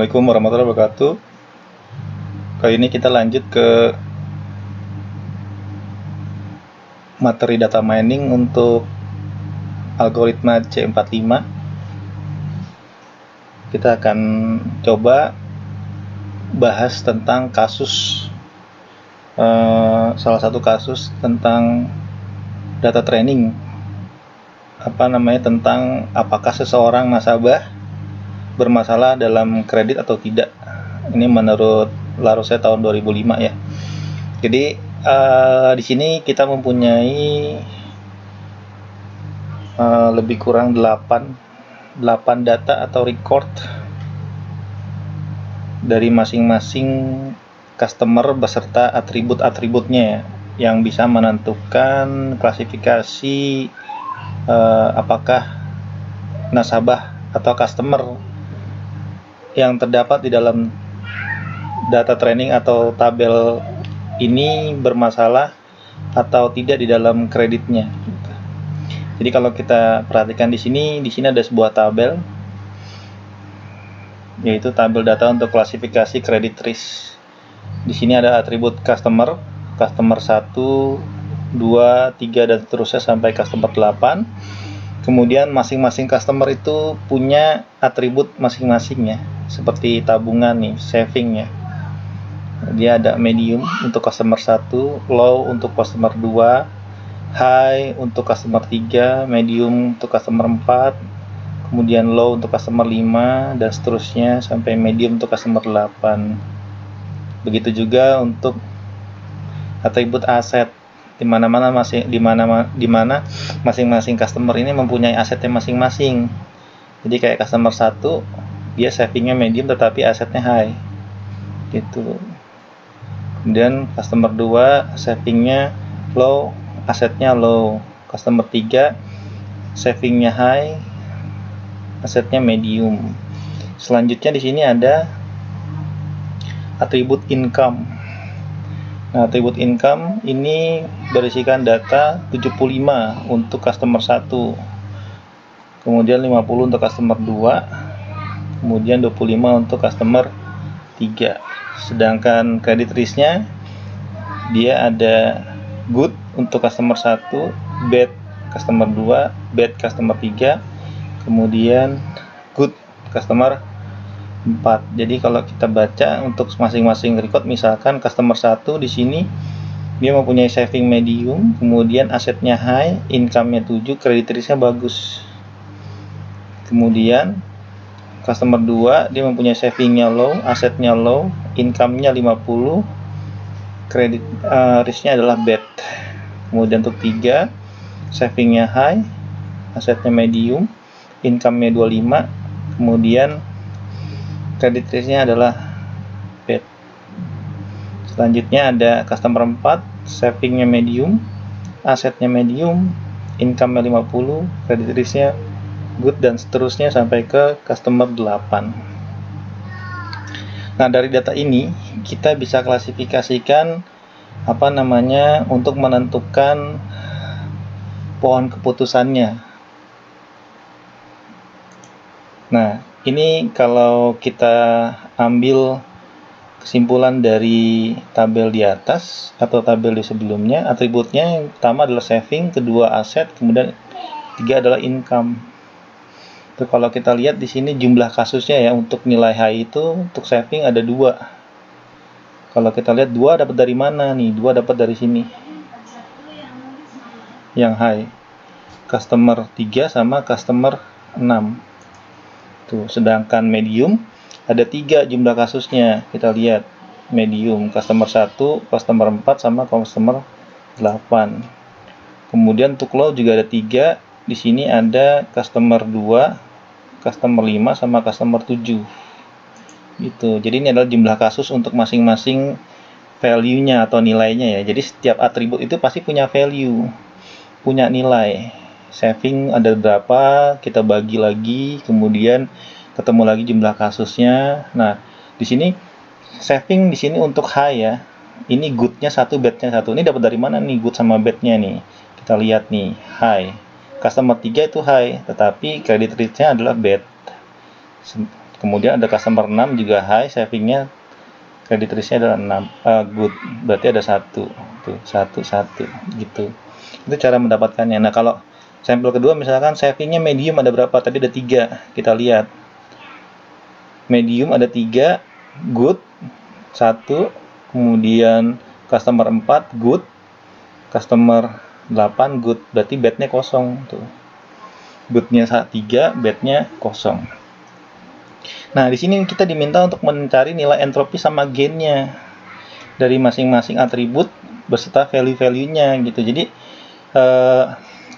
Assalamualaikum warahmatullahi wabarakatuh. Kali ini kita lanjut ke materi data mining untuk algoritma C45. Kita akan coba bahas tentang kasus, salah satu kasus tentang data training, tentang apakah seseorang nasabah bermasalah dalam kredit atau tidak. Ini menurut Larousse tahun 2005 ya. Jadi di sini kita mempunyai lebih kurang 8 data atau record dari masing-masing customer beserta atribut-atributnya ya, yang bisa menentukan klasifikasi apakah nasabah atau customer yang terdapat di dalam data training atau tabel ini bermasalah atau tidak di dalam kreditnya. Jadi kalau kita perhatikan di sini ada sebuah tabel, yaitu tabel data untuk klasifikasi credit risk. Di sini ada atribut customer 1, 2, 3 dan seterusnya sampai customer 8. Kemudian masing-masing customer itu punya atribut masing-masing ya, seperti tabungan nih, saving ya. Dia ada medium untuk customer 1, low untuk customer 2, high untuk customer 3, medium untuk customer 4, kemudian low untuk customer 5 dan seterusnya sampai medium untuk customer 8. Begitu juga untuk atribut aset, di mana masing-masing customer ini mempunyai asetnya masing-masing. Jadi kayak customer 1 dia savingnya medium tetapi asetnya high gitu. Kemudian customer 2 savingnya low, asetnya low. Customer 3 savingnya high, asetnya medium. Selanjutnya di sini ada atribut income. Nah, atribut income ini berisikan data 75 untuk customer 1, kemudian 50 untuk customer 2, kemudian 25 untuk customer 3. Sedangkan credit risk-nya dia ada good untuk customer 1, bad customer 2, bad customer 3, kemudian good customer 4. Jadi kalau kita baca untuk masing-masing record, misalkan customer 1 di sini dia mempunyai saving medium, kemudian asetnya high, income-nya 7, credit risk-nya bagus. Kemudian customer 2 dia mempunyai saving-nya low, asetnya low, income-nya 50, credit risk-nya adalah bad. Kemudian untuk 3 saving-nya high, asetnya medium, income-nya 25, kemudian credit risk-nya adalah bad. Selanjutnya ada customer 4, saving-nya medium, asetnya medium, income-nya 50, credit risk-nya good dan seterusnya sampai ke customer 8. Nah, dari data ini kita bisa klasifikasikan untuk menentukan pohon keputusannya. Nah, ini kalau kita ambil kesimpulan dari tabel di atas atau tabel di sebelumnya, atributnya yang pertama adalah saving, kedua aset, kemudian 3 adalah income. Tuh, kalau kita lihat di sini jumlah kasusnya ya, untuk nilai high itu untuk saving ada 2. Kalau kita lihat 2 dapat dari mana nih? 2 dapat dari sini. Yang high. Customer 3 sama customer 6. Tuh, sedangkan medium ada 3 jumlah kasusnya. Kita lihat medium customer 1, customer 4 sama customer 8. Kemudian untuk low juga ada 3. Di sini ada customer 2, customer 5 sama customer 7. Gitu. Jadi ini adalah jumlah kasus untuk masing-masing value-nya atau nilainya ya. Jadi setiap atribut itu pasti punya value, punya nilai. Saving ada berapa, kita bagi lagi, kemudian ketemu lagi jumlah kasusnya. Nah, di sini saving di sini untuk high ya. Ini good-nya 1, bad-nya 1. Ini dapat dari mana nih good sama bad-nya nih? Kita lihat nih, high. Customer 3 itu high, tetapi credit risk-nya adalah bad. Kemudian ada customer 6 juga high, savingnya credit risk-nya adalah 6, good, berarti ada 1 tuh, 1 gitu. Itu cara mendapatkannya. Nah, kalau sampel kedua misalkan savingnya medium ada berapa? Tadi ada 3, kita lihat medium ada 3, good 1, kemudian customer 4 good, customer 8 good, berarti bad-nya kosong tuh. Good-nya 3, bad-nya kosong. Nah, di sini kita diminta untuk mencari nilai entropi sama gain-nya dari masing-masing atribut beserta value-value-nya gitu. Jadi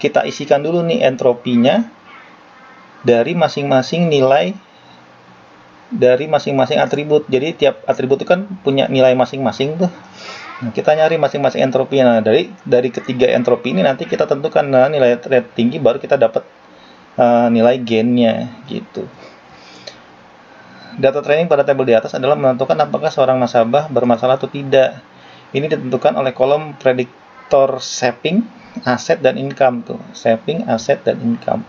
kita isikan dulu nih entropinya dari masing-masing nilai dari masing-masing atribut. Jadi tiap atribut itu kan punya nilai masing-masing tuh. Nah, kita nyari masing-masing entropi. Nah, dari ketiga entropi ini nanti kita tentukan nilai tinggi, baru kita dapat nilai gain-nya gitu. Data training pada tabel di atas adalah menentukan apakah seorang nasabah bermasalah atau tidak. Ini ditentukan oleh kolom prediktor saving, aset, dan income tuh. Saving, aset, dan income.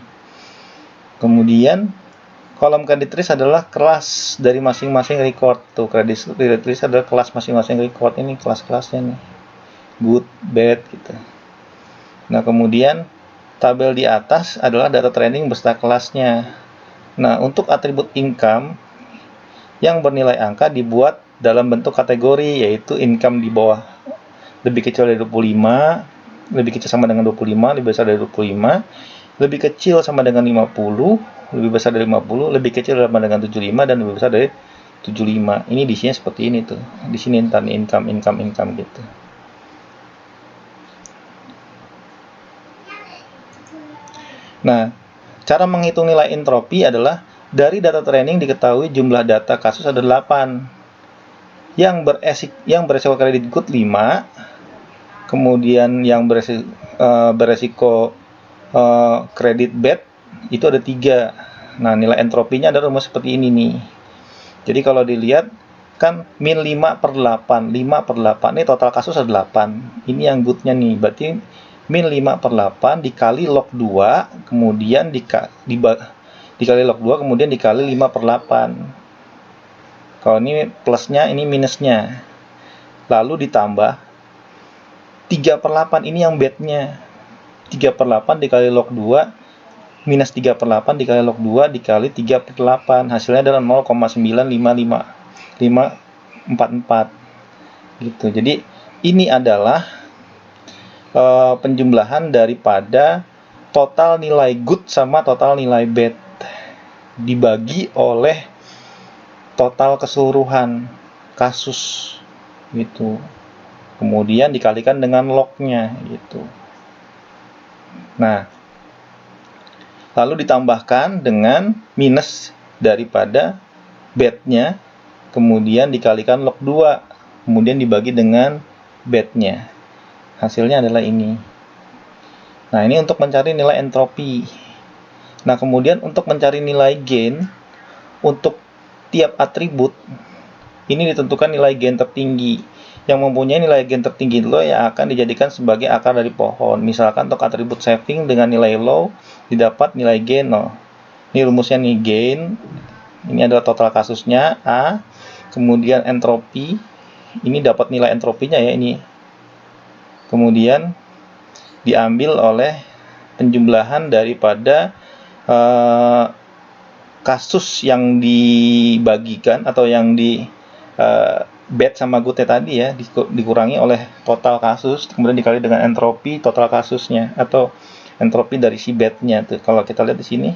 Kemudian kolom credit risk adalah kelas dari masing-masing record tuh. Credit risk adalah kelas masing-masing record. Ini kelas-kelasnya nih, good, bad gitu. Nah, kemudian tabel di atas adalah data training beserta kelasnya. Nah, untuk atribut income yang bernilai angka dibuat dalam bentuk kategori, yaitu income di bawah lebih kecil dari 25, lebih kecil sama dengan 25, lebih besar dari 25, lebih kecil sama dengan 50, lebih besar dari 50, lebih kecil sama dengan 75, dan lebih besar dari 75. Ini di sini seperti ini tuh. Di sini entar income gitu. Nah, cara menghitung nilai entropi adalah dari data training diketahui jumlah data kasus ada 8. Yang beresiko kredit good 5, kemudian yang beresiko kredit bad itu ada 3. Nah, nilai entropinya adalah rumus seperti ini nih. Jadi kalau dilihat kan min 5/8, 5/8 ini total kasus ada 8. Ini yang goodnya nih, berarti min 5/8 dikali log 2, kemudian dikali log 2, kemudian dikali 5/8. Kalau ini plusnya, ini minusnya. Lalu ditambah 3/8, ini yang badnya. 3/8 dikali log 2 minus 3/8 dikali log 2 dikali 3/8. Hasilnya adalah 0,955544 gitu. Jadi ini adalah penjumlahan daripada total nilai good sama total nilai bad dibagi oleh total keseluruhan kasus gitu. Kemudian dikalikan dengan lognya gitu. Nah, lalu ditambahkan dengan minus daripada bad-nya, kemudian dikalikan log 2, kemudian dibagi dengan bad-nya. Hasilnya adalah ini. Nah, ini untuk mencari nilai entropi. Nah, kemudian untuk mencari nilai gain, untuk tiap atribut, ini ditentukan nilai gain tertinggi. Yang mempunyai nilai gain tertinggi low yang akan dijadikan sebagai akar dari pohon. Misalkan untuk atribut saving dengan nilai low didapat nilai gain 0. Ini rumusnya nih, gain ini adalah total kasusnya A, kemudian entropi ini dapat nilai entropinya ya ini, kemudian diambil oleh penjumlahan daripada kasus yang dibagikan atau yang di bad sama good tadi ya, dikurangi oleh total kasus, kemudian dikali dengan entropi total kasusnya atau entropi dari si bad-nya tuh. Kalau kita lihat di sini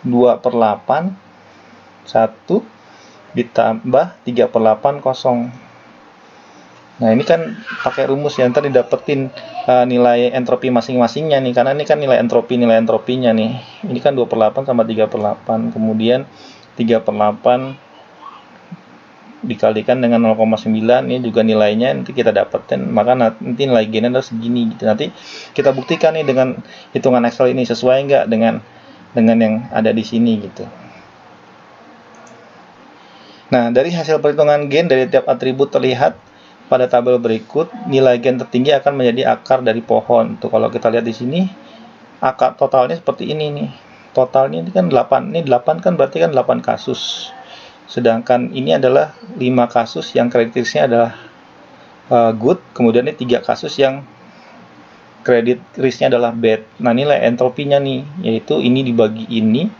2/8 1 ditambah 3/8 0. Nah, ini kan pakai rumus ya, ntar didapetin nilai entropi masing-masingnya nih, karena ini kan nilai entropinya nih. Ini kan 2/8 sama 3/8, kemudian 3/8 dikalikan dengan 0,9, ini juga nilainya nanti kita dapetin, maka nanti nilai gainnya adalah segini gitu. Nanti kita buktikan nih dengan hitungan Excel ini sesuai nggak dengan yang ada di sini gitu. Nah, dari hasil perhitungan gain dari tiap atribut terlihat pada tabel berikut, nilai gain tertinggi akan menjadi akar dari pohon. Tuh, kalau kita lihat di sini, akar totalnya seperti ini nih. totalnya ini kan 8. Ini 8 kan berarti kan 8 kasus. Sedangkan ini adalah 5 kasus yang credit risk-nya adalah good, kemudian ini 3 kasus yang credit risk-nya adalah bad. Nah, nilai entropinya nih, yaitu ini dibagi ini,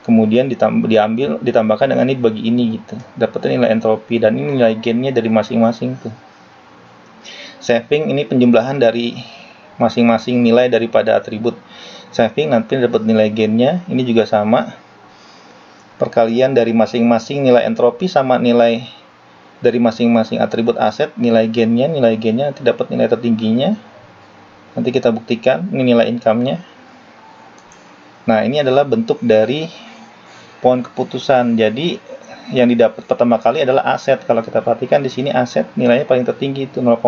kemudian ditambahkan dengan ini dibagi ini gitu. Dapatnya nilai entropi, dan ini nilai gain-nya dari masing-masing tuh. Saving ini penjumlahan dari masing-masing nilai daripada atribut. Saving nanti dapat nilai gain-nya, ini juga sama. Perkalian dari masing-masing nilai entropi sama nilai dari masing-masing atribut aset, nilai gain-nya nanti dapat nilai tertingginya. Nanti kita buktikan, ini nilai income-nya. Nah, ini adalah bentuk dari poin keputusan. Jadi yang didapat pertama kali adalah aset. Kalau kita perhatikan di sini aset nilainya paling tertinggi itu 0,5.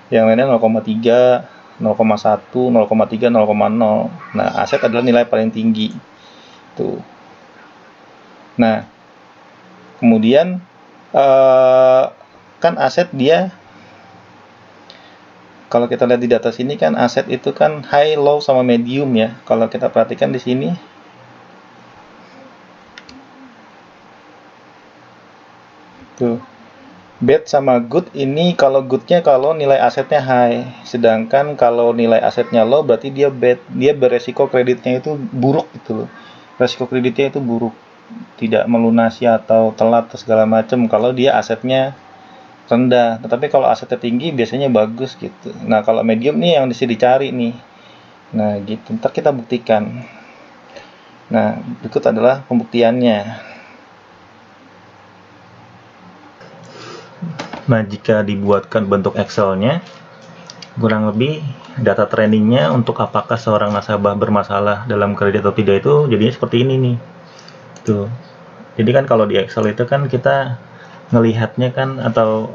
Yang lainnya 0,3, 0,1, 0,3, 0,0. Nah, aset adalah nilai paling tinggi. Tuh. Nah, kemudian kan aset dia, kalau kita lihat di data sini kan aset itu kan high, low, sama medium ya. Kalau kita perhatikan di sini, tuh, bad sama good ini, kalau goodnya kalau nilai asetnya high, sedangkan kalau nilai asetnya low berarti dia bad, dia beresiko kreditnya itu buruk gitu loh. Resiko kreditnya itu buruk, tidak melunasi atau telat atau segala macam kalau dia asetnya rendah. Tetapi kalau asetnya tinggi biasanya bagus gitu. Nah, kalau medium nih yang mesti dicari nih. Nah, gitu. Ntar kita buktikan. Nah, berikut adalah pembuktiannya. Nah, jika dibuatkan bentuk Excel-nya, kurang lebih data trainingnya untuk apakah seorang nasabah bermasalah dalam kredit atau tidak itu jadinya seperti ini nih. Tuh. Jadi kan kalau di Excel itu kan kita ngelihatnya kan atau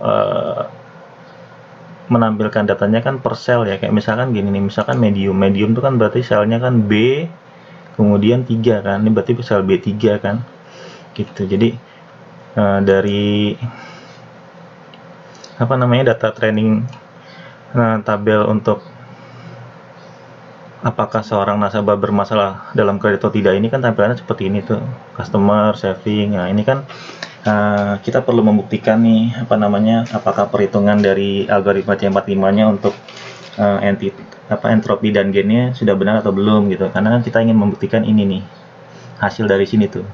menampilkan datanya kan per sel ya, kayak misalkan gini nih, misalkan medium itu kan berarti selnya kan B kemudian 3 kan, ini berarti sel B3 kan gitu. Jadi dari apa namanya data training tabel untuk apakah seorang nasabah bermasalah dalam kredit atau tidak ini kan tampilannya seperti ini tuh, customer, saving. Nah, ini kan kita perlu membuktikan nih apa namanya, apakah perhitungan dari algoritma C45-nya untuk entropi dan gainnya sudah benar atau belum gitu. Karena kan kita ingin membuktikan ini nih, hasil dari sini tuh,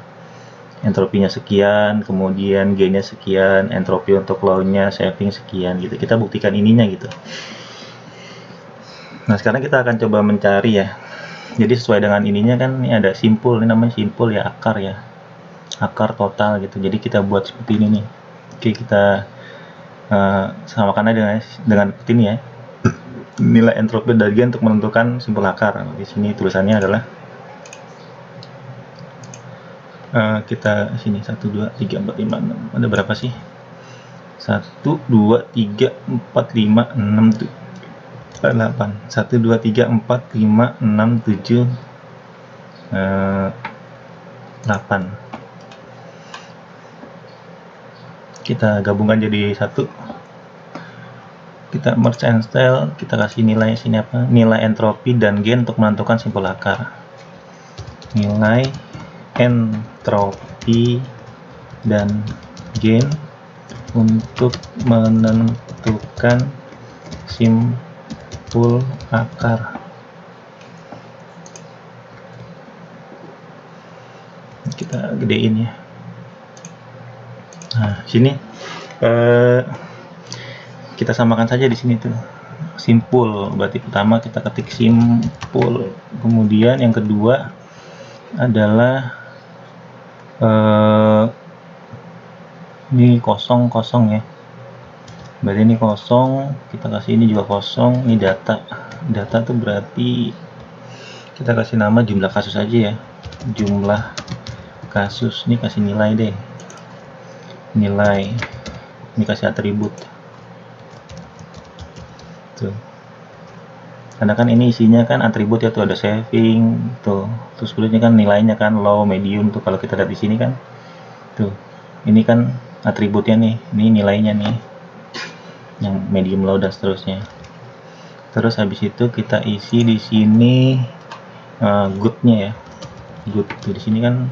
entropinya sekian, kemudian gainnya sekian, entropi untuk low-nya, saving sekian gitu. Kita buktikan ininya gitu. Nah, sekarang kita akan coba mencari ya. Jadi sesuai dengan ininya kan, ini ada simpul, ini namanya simpul ya, akar ya, akar total gitu. Jadi kita buat seperti ini nih. Oke, kita samakan aja dengan seperti ini ya. Nilai entropi dari gain untuk menentukan simpul akar. Di sini tulisannya adalah kita sini 1, 2, 3, 4, 5, 6. Ada berapa sih? 1, 2, 3, 4, 5, 6, 8. 1, 2, 3, 4, 5, 6, 7, 8. Kita gabungkan jadi satu. Kita merge and style, kita kasih nilai sini apa? Nilai entropi dan gain untuk menentukan simpul akar. Nilai entropi dan gain untuk menentukan simpul akar. Kita gedein ya. Nah, sini kita samakan saja di sini tuh. Simpul, berarti pertama kita ketik simpul. Kemudian yang kedua adalah ini kosong ya. Berarti ini kosong, kita kasih ini juga kosong. Ini data tuh berarti kita kasih nama jumlah kasus aja ya, jumlah kasus. Ini kasih nilai deh, nilai. Ini kasih atribut tuh, karena kan ini isinya kan atribut ya, tuh ada saving tuh, terus kemudian kan nilainya kan low, medium tuh. Kalau kita lihat di sini kan tuh, ini kan atributnya nih, ini nilainya nih, yang medium, low, dan seterusnya. Terus habis itu kita isi di sini goodnya ya. good tuh. Di sini kan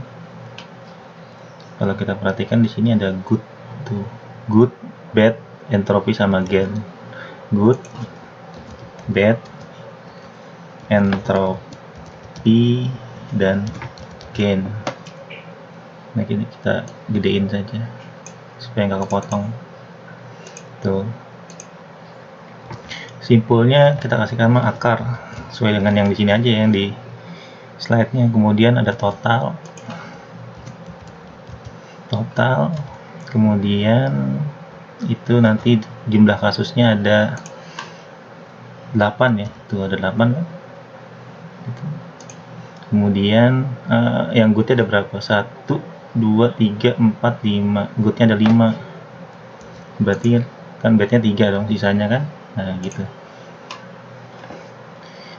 kalau kita perhatikan di sini ada good tuh, good, bad, entropy sama gain. Good, bad, entropy, dan gain. Nah, ini kita gedein saja supaya nggak kepotong tuh. Simpulnya kita kasih nama akar sesuai dengan yang di sini aja, yang di slide-nya. Kemudian ada total, kemudian itu nanti jumlah kasusnya ada 8 ya, tuh ada 8 kan. Kemudian yang goodnya ada berapa? 1, 2, 3, 4, 5. Goodnya ada 5, berarti kan badnya 3 dong sisanya kan. Nah gitu.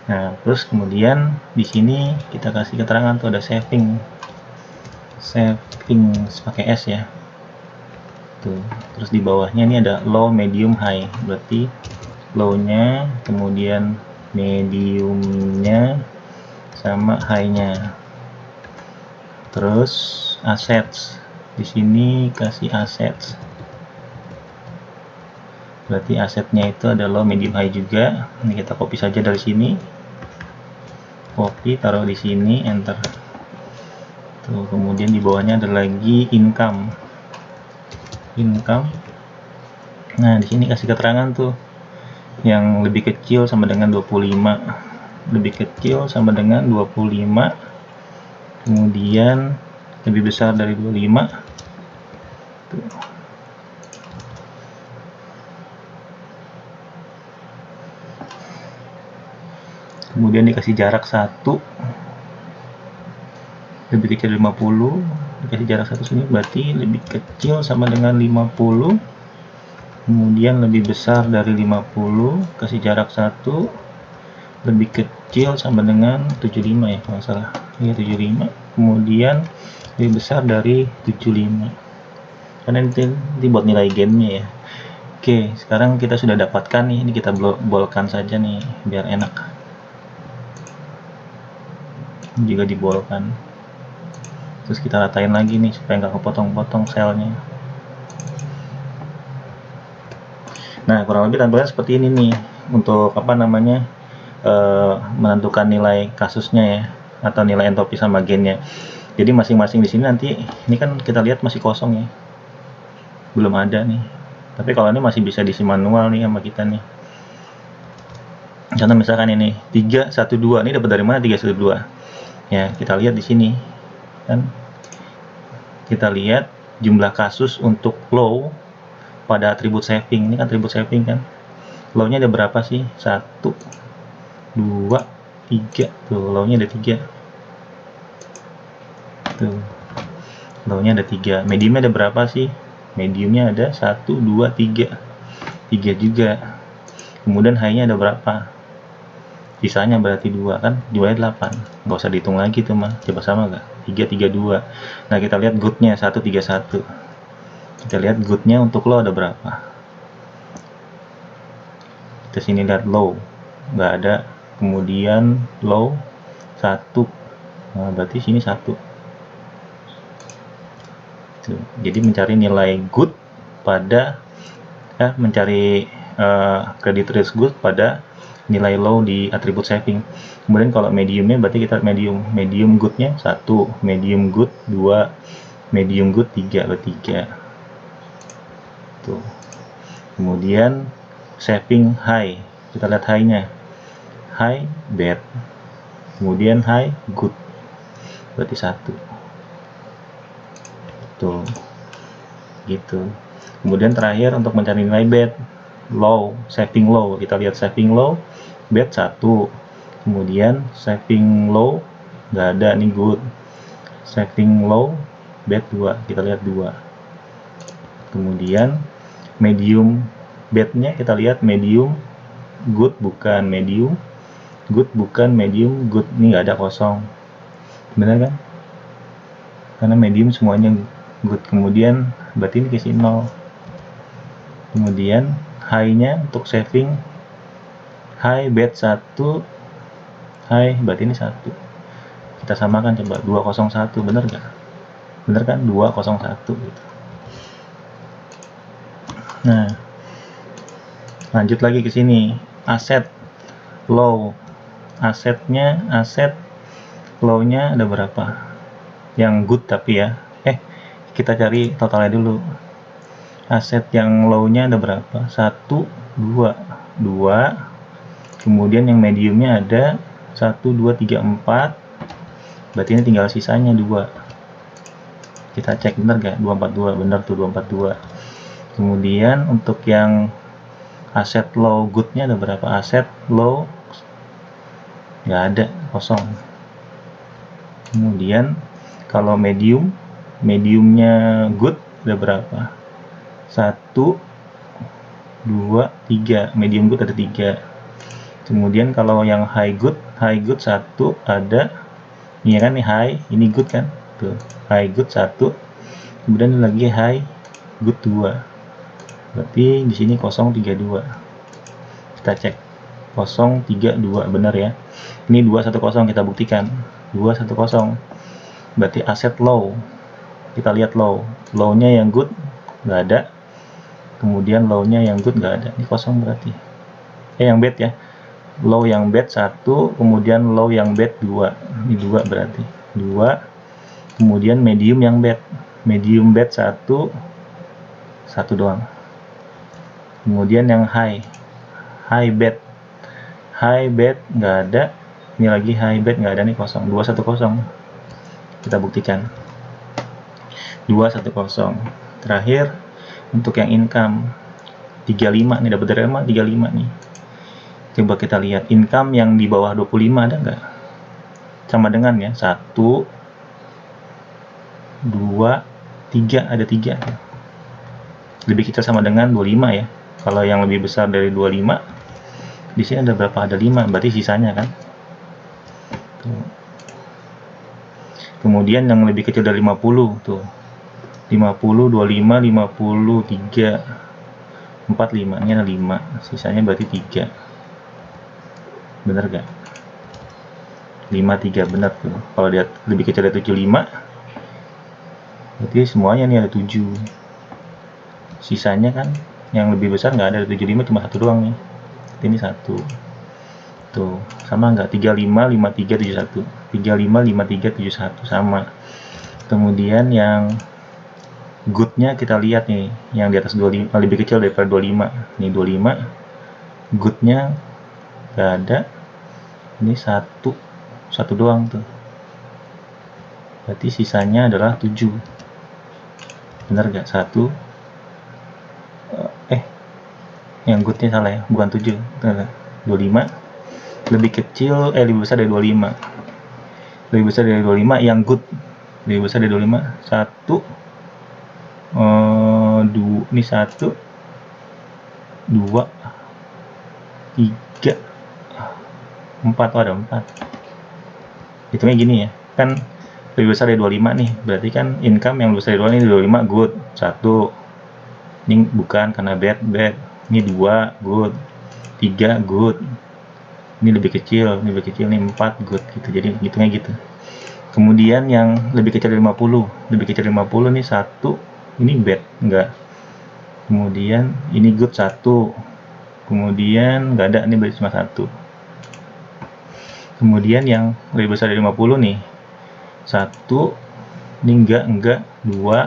Nah terus kemudian di sini kita kasih keterangan tuh ada saving pakai S ya tuh. Terus di bawahnya ini ada low, medium, high, berarti low-nya, kemudian medium-nya, sama high-nya. Terus assets, di sini kasih assets, berarti asetnya itu ada low, medium, high juga. Ini kita copy saja dari sini, copy, taruh di sini, enter. Tuh, kemudian di bawahnya ada lagi income. Nah di sini kasih keterangan tuh, yang lebih kecil sama dengan 25, lebih kecil sama dengan 25, kemudian lebih besar dari 25 tuh. Kemudian dikasih jarak 1, lebih kecil dari 50, dikasih jarak 1 sini, berarti lebih kecil sama dengan 50, kemudian lebih besar dari 50, kasih jarak 1, lebih kecil sama dengan 75 ya kalau salah ya, 75, kemudian lebih besar dari 75, karena nanti buat nilai gainnya ya. Oke, sekarang kita sudah dapatkan nih, ini kita bolkan saja nih biar enak, ini juga dibolkan. Terus kita ratain lagi nih supaya nggak kepotong-potong selnya. Nah kurang lebih tampilan seperti ini nih untuk apa namanya menentukan nilai kasusnya ya, atau nilai entropi sama gainnya. Jadi masing-masing di sini nanti, ini kan kita lihat masih kosong ya, belum ada nih. Tapi kalau ini masih bisa diisi manual nih sama kita nih. Contoh misalkan ini 3, 1, 2, ini dapat dari mana 3, 1, 2? Ya kita lihat di sini kan, kita lihat jumlah kasus untuk low pada atribut saving. Ini kan atribut saving kan, low-nya ada berapa sih? 1, 2, 3 tuh, low-nya ada 3 tuh, low-nya ada 3. Mediumnya ada berapa sih? Mediumnya ada 1, 2, 3 juga. Kemudian high-nya ada berapa? Sisanya berarti 2 kan, 2 nya 8, nggak usah dihitung lagi tuh mah. Coba sama nggak? 3, 3, 2. Nah kita lihat good-nya 1, 3, 1. Kita lihat good-nya untuk low ada berapa. Kita sini lihat low, nggak ada. Kemudian low 1, nah, berarti sini 1 tuh. Jadi mencari nilai good pada mencari credit risk good pada nilai low di atribut saving. Kemudian kalau mediumnya berarti kita medium goodnya 1, medium good 2, medium good 3, berarti 3 tuh. Kemudian saving high, kita lihat high-nya, high bad, kemudian high good, berarti 1 tuh gitu. Kemudian terakhir untuk mencari nilai bad, low, saving low, kita lihat saving low bad 1, kemudian saving low nggak ada nih good, saving low bad 2, kita lihat 2. Kemudian medium badnya kita lihat medium good bukan medium good, bukan medium good, ini nggak ada, kosong, benar kan, karena medium semuanya good. Kemudian berarti ini kasih 0. Kemudian high-nya untuk saving high bad 1, high berarti ini 1, kita samakan coba 201, bener nggak? Bener kan, 201 gitu. Nah, lanjut lagi ke sini, aset low, aset low-nya ada berapa? Yang good tapi ya, kita cari totalnya dulu. Aset yang low-nya ada berapa? 1, 2, kemudian yang mediumnya ada 1, 2, 3, 4, berarti ini tinggal sisanya 2. Kita cek bener gak? 242, bener tuh 242. Kemudian untuk yang aset low good-nya ada berapa? Aset low nggak ada, kosong. Kemudian kalau mediumnya good ada berapa? 1, 2, 3, medium good ada 3. Kemudian kalau yang high good 1 ada, ini kan nih high, ini good kan, tuh high good 1, kemudian lagi high good 2, berarti di sini 032. Kita cek 032, benar ya. Ini 210, kita buktikan 210, berarti aset low. Kita lihat low-nya yang good nggak ada, kemudian low-nya yang good nggak ada, ini kosong berarti. Yang bad ya, low yang bad 1, kemudian low yang bad 2, ini 2 berarti 2, kemudian medium yang bad 1 doang. Kemudian yang high bad nggak ada, ini lagi high bad nggak ada, nih kosong, 210. Kita buktikan 210. Terakhir untuk yang income 35 nih, dapat dari mana? 35 nih. Coba kita lihat income yang di bawah 25 ada nggak? Sama dengan ya, 1, 2, 3, ada 3. Lebih kecil sama dengan 25 ya. Kalau yang lebih besar dari 25, di sini ada berapa? Ada 5, berarti sisanya kan. Tuh. Kemudian yang lebih kecil dari 50 tuh. 50, 25, 53, 45, ini ada 5, sisanya berarti 3. Bener gak? 53, bener tuh. Kalau lihat lebih kecil dari 75, berarti semuanya nih ada 7. Sisanya kan yang lebih besar nggak ada 75, cuma 1 doang nih. Ini 1. Tuh, sama nggak? 35, 53, 71. 35, 53, 71 sama. Kemudian yang good-nya kita lihat nih, yang di atas 25, lebih kecil daripada 25. Ini 25. Good-nya nggak ada. Ini 1 doang tuh. Berarti sisanya adalah 7. Bener gak? 1. Yang good-nya salah ya, bukan 7. 25. Lebih kecil, lebih besar dari 25. Lebih besar dari 25 yang good. Lebih besar dari 25. 1, 2, ini 1, 2, 3, 4, ada 4. Hitungnya gini ya, kan lebih besar dari 25 nih, berarti kan income yang lebih besar dari 25 good. 1, ini bukan karena bad. Ini 2 good, 3 good, ini lebih kecil nih 4 good gitu. Jadi hitungnya gitu. Kemudian yang lebih kecil dari 50, nih 1, ini bad enggak. Kemudian ini good 1, kemudian enggak ada, ini berarti cuma 1. Kemudian yang lebih besar dari 50 nih 1, ini enggak, 2,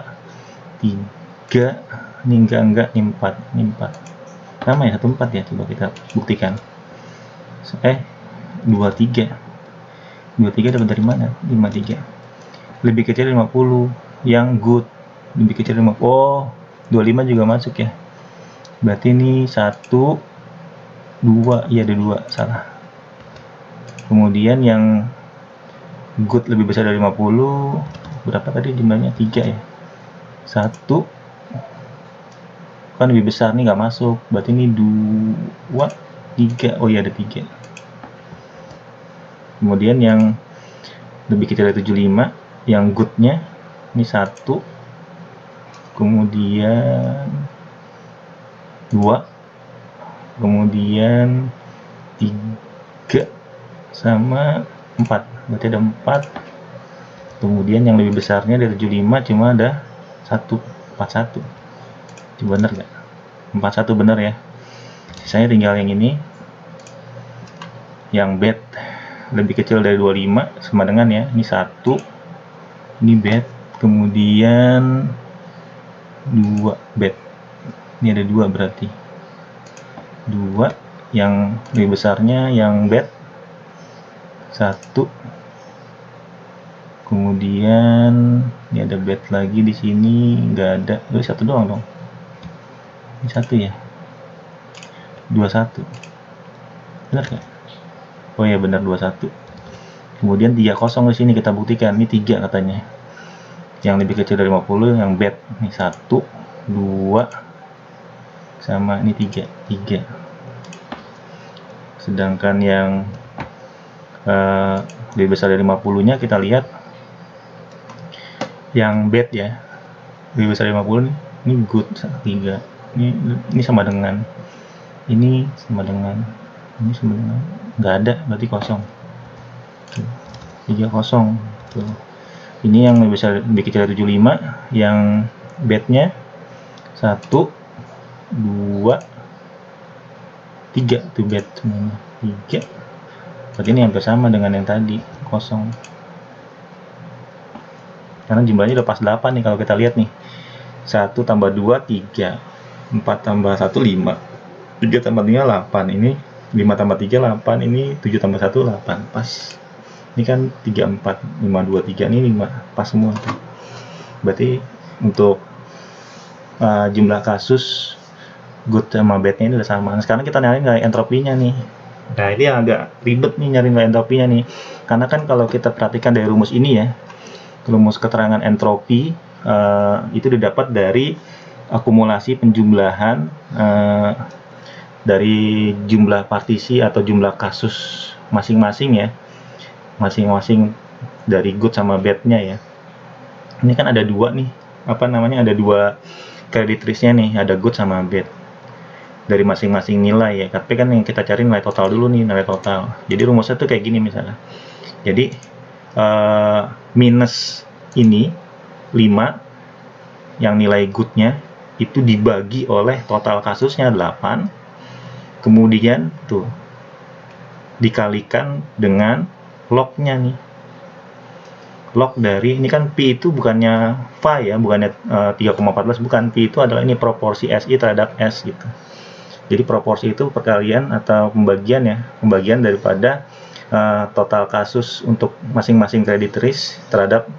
3, ini enggak, ini 4, sama ya, 1, 4 ya. Coba kita buktikan. 23 dapat dari mana? 53. Lebih kecil dari 50 yang good, lebih kecil dari 50. Oh, 25 juga masuk ya. Berarti ini 1, 2, iya ada 2, salah. Kemudian yang good lebih besar dari 50, berapa tadi jumlahnya? 3 ya. 1 kan lebih besar nih, nggak masuk, berarti ini 2, 3, oh iya ada 3. Kemudian yang lebih kecil dari 75, yang good-nya ini 1, kemudian 2, kemudian 3, sama 4, berarti ada 4, Kemudian yang lebih besarnya dari 75 cuma ada 141. Itu bener nggak? 41 bener ya. Sisanya tinggal yang ini, yang bed lebih kecil dari 25 sama dengan ya, ini 1, ini bed, kemudian 2 bed, ini ada 2 berarti 2, yang lebih besarnya yang bed 1, kemudian ini ada bed lagi di sini nggak ada, 1 doang dong, ini 1 ya, 21 benar nggak? Oh ya benar 21. Kemudian 30 di sini kita buktikan, ini 3 katanya. Yang lebih kecil dari 50 yang bed, ini 1, 2 sama ini 3. Sedangkan yang lebih besar dari 50-nya kita lihat yang bed ya. Lebih besar dari 50 nih. Ini good 3. Ini sama dengan ini sama dengan nggak ada, berarti kosong. 30 tuh. Ini yang lebih kecil dari 75, yang bednya 1, 2, 3 tuh bed semuanya 3. Berarti ini hampir sama dengan yang tadi, kosong. Karena jumlahnya udah pas 8 nih kalau kita lihat nih. 1 tambah 2 3, 4 tambah 1 5, 3 tambah 5 8, ini 5 tambah 3 8, ini 7 tambah 1 8, pas. Ini kan 3 4, 5 2 3, ini 5, pas semua tuh. Berarti untuk jumlah kasus good sama bad-nya ini udah sama. Nah, sekarang kita nyari nilai entropinya nih. Nah, ini yang agak ribet nih nyari nilai entropinya nih. Karena kan kalau kita perhatikan dari rumus ini ya, rumus keterangan entropi itu didapat dari akumulasi penjumlahan dari jumlah partisi atau jumlah kasus masing-masing ya, masing-masing dari good sama bad-nya ya. Ini kan ada 2 nih, ada 2 credit risk-nya nih, ada good sama bad dari masing-masing nilai ya. Tapi kan yang kita cari nilai total dulu nih, nilai total. Jadi rumusnya tuh kayak gini misalnya. Jadi minus ini 5 yang nilai good-nya itu dibagi oleh total kasusnya 8, kemudian tuh dikalikan dengan log-nya nih. Log dari ini kan pi itu bukannya phi ya, bukannya 3,14, bukan. Pi itu adalah ini proporsi SI terhadap S gitu. Jadi proporsi itu perkalian atau pembagian ya, pembagian daripada total kasus untuk masing-masing credit risk terhadap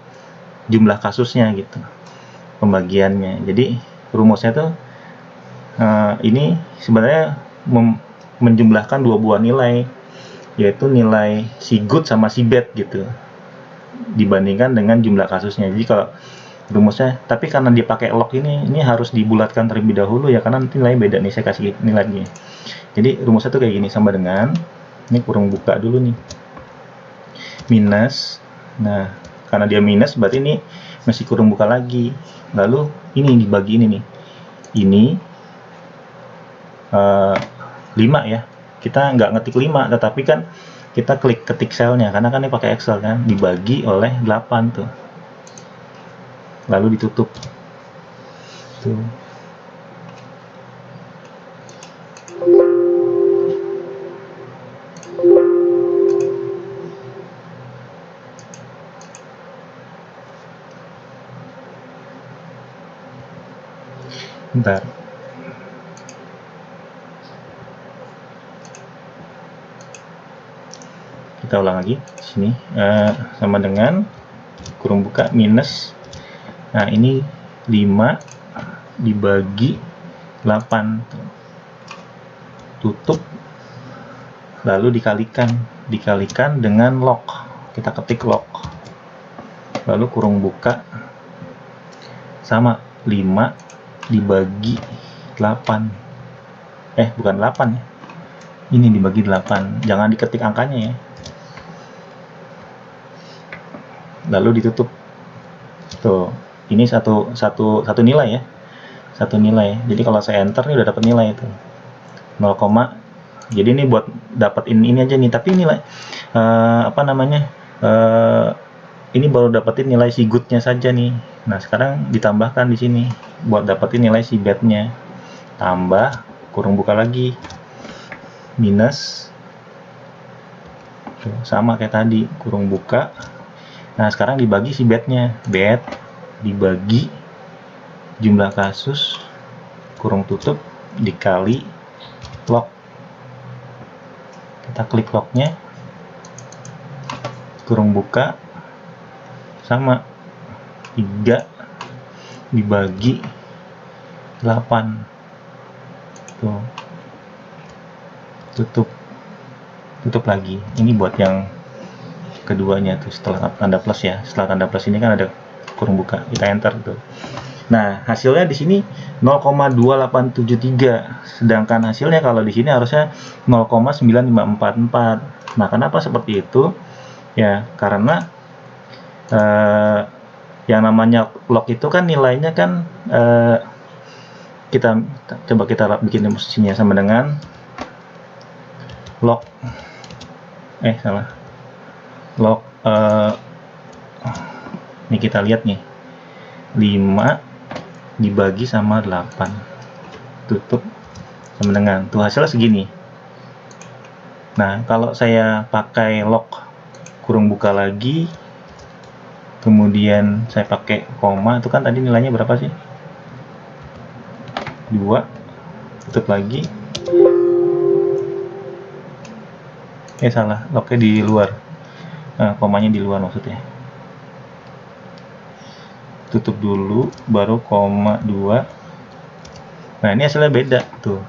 jumlah kasusnya gitu, pembagiannya. Jadi rumusnya tuh ini sebenarnya menjumlahkan 2 buah nilai, yaitu nilai si good sama si bad gitu, dibandingkan dengan jumlah kasusnya. Jadi kalau rumusnya, tapi karena dia pakai log ini harus dibulatkan terlebih dahulu ya, karena nanti nilainya beda nih, saya kasih nilainya. Jadi rumusnya tuh kayak gini, sama dengan ini kurung buka dulu nih, minus. Nah, karena dia minus berarti ini masih kurung buka lagi, lalu ini dibagi ini nih, ini 5 ya, kita nggak ngetik 5 tetapi kan kita ketik selnya, karena kan ini pakai Excel kan, dibagi oleh 8 tuh, lalu ditutup tuh. Bentar, kita ulang lagi sini, sama dengan kurung buka minus, nah ini 5 dibagi 8 tutup, lalu dikalikan dengan log, kita ketik log, lalu kurung buka sama 5 dibagi 8, bukan 8 ya, ini dibagi 8, jangan diketik angkanya ya, lalu ditutup tuh. Ini satu nilai ya, satu nilai. Jadi kalau saya enter nih udah dapat nilai itu 0, jadi ini buat dapetin ini aja nih, tapi nilai ini baru dapetin nilai si good-nya saja nih. Nah, sekarang ditambahkan di sini buat dapetin nilai si bad-nya. Tambah kurung buka lagi. Minus. Tuh, sama kayak tadi, kurung buka. Nah, sekarang dibagi si bad-nya. Bad dibagi jumlah kasus kurung tutup dikali log. Kita klik lognya. Kurung buka sama 3 dibagi 8. Tuh. Tutup lagi. Ini buat yang keduanya tuh, setelah tanda plus ya. Setelah tanda plus ini kan ada kurung buka. Kita enter tuh. Nah, hasilnya di sini 0,2873. Sedangkan hasilnya kalau di sini harusnya 0,9544. Nah, kenapa seperti itu? Ya, karena yang namanya log itu kan nilainya kan kita coba kita bikin posisinya sama dengan log log ini kita lihat nih 5 dibagi sama 8 tutup sama dengan tuh hasilnya segini. Nah, kalau saya pakai log kurung buka lagi, kemudian saya pakai koma, itu kan tadi nilainya berapa sih? 2, tutup lagi. Salah, lognya di luar. Komanya di luar maksudnya. Tutup dulu, baru koma 2. Nah, ini hasilnya beda tuh.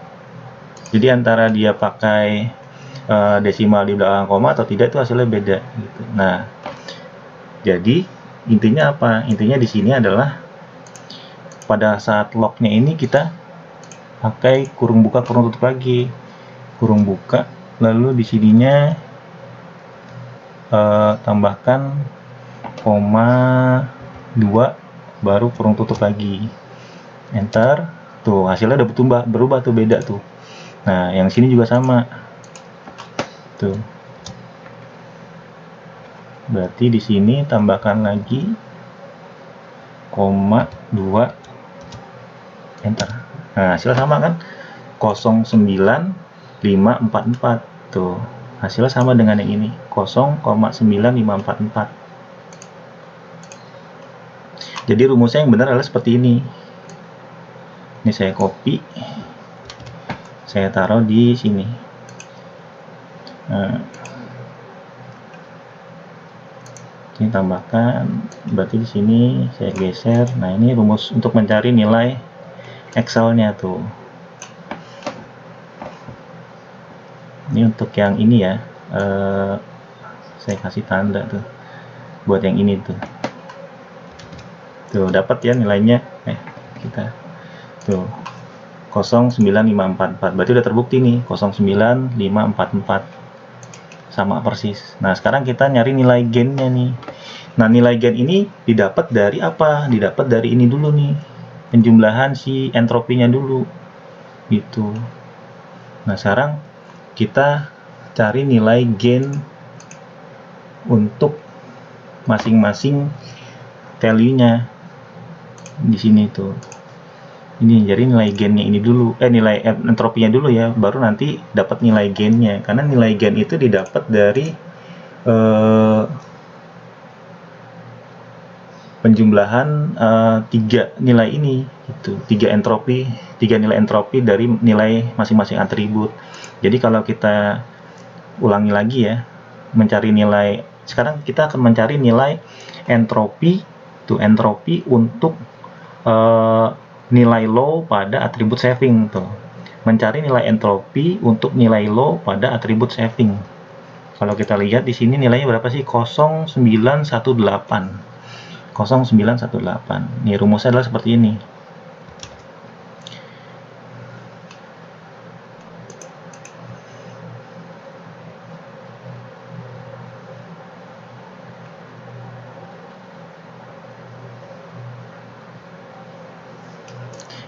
Jadi antara dia pakai desimal di belakang koma atau tidak, itu hasilnya beda gitu. Nah, jadi intinya apa? Intinya di sini adalah pada saat lognya ini kita pakai kurung buka kurung tutup lagi. Kurung buka, lalu di sininya tambahkan koma 2 baru kurung tutup lagi. Enter. Tuh, hasilnya udah berubah tuh, beda tuh. Nah, yang sini juga sama. Tuh. Berarti di sini tambahkan lagi koma 2 enter. Nah, hasilnya sama kan? 0,9544. Tuh, hasilnya sama dengan yang ini, 0,9544. Jadi rumusnya yang benar adalah seperti ini. Ini saya copy, saya taruh di sini. Nah, ini tambahkan, berarti di sini saya geser. Nah, ini rumus untuk mencari nilai Excel-nya tuh. Ini untuk yang ini ya, saya kasih tanda tuh buat yang ini tuh. Tuh, dapat ya nilainya. Kita tuh 0,9544. Berarti udah terbukti nih 0,9544. Sama persis. Nah, sekarang kita nyari nilai gain-nya nih. Nah, nilai gain ini didapat dari apa? Didapat dari ini dulu nih. Penjumlahan si entropinya dulu. Gitu. Nah, sekarang kita cari nilai gain untuk masing-masing value-nya di sini tuh. Ini jadi nilai gain-nya ini dulu, nilai entropinya dulu ya, baru nanti dapat nilai gain-nya. Karena nilai gain itu didapat dari penjumlahan 3 nilai ini gitu. 3 nilai entropi dari nilai masing-masing atribut. Jadi kalau kita ulangi lagi ya, mencari nilai, sekarang kita akan mencari nilai entropi untuk nilai low pada atribut saving tuh. Mencari nilai entropi untuk nilai low pada atribut saving. Kalau kita lihat di sini nilainya berapa sih? 0,918. 0,918. Nih rumusnya adalah seperti ini.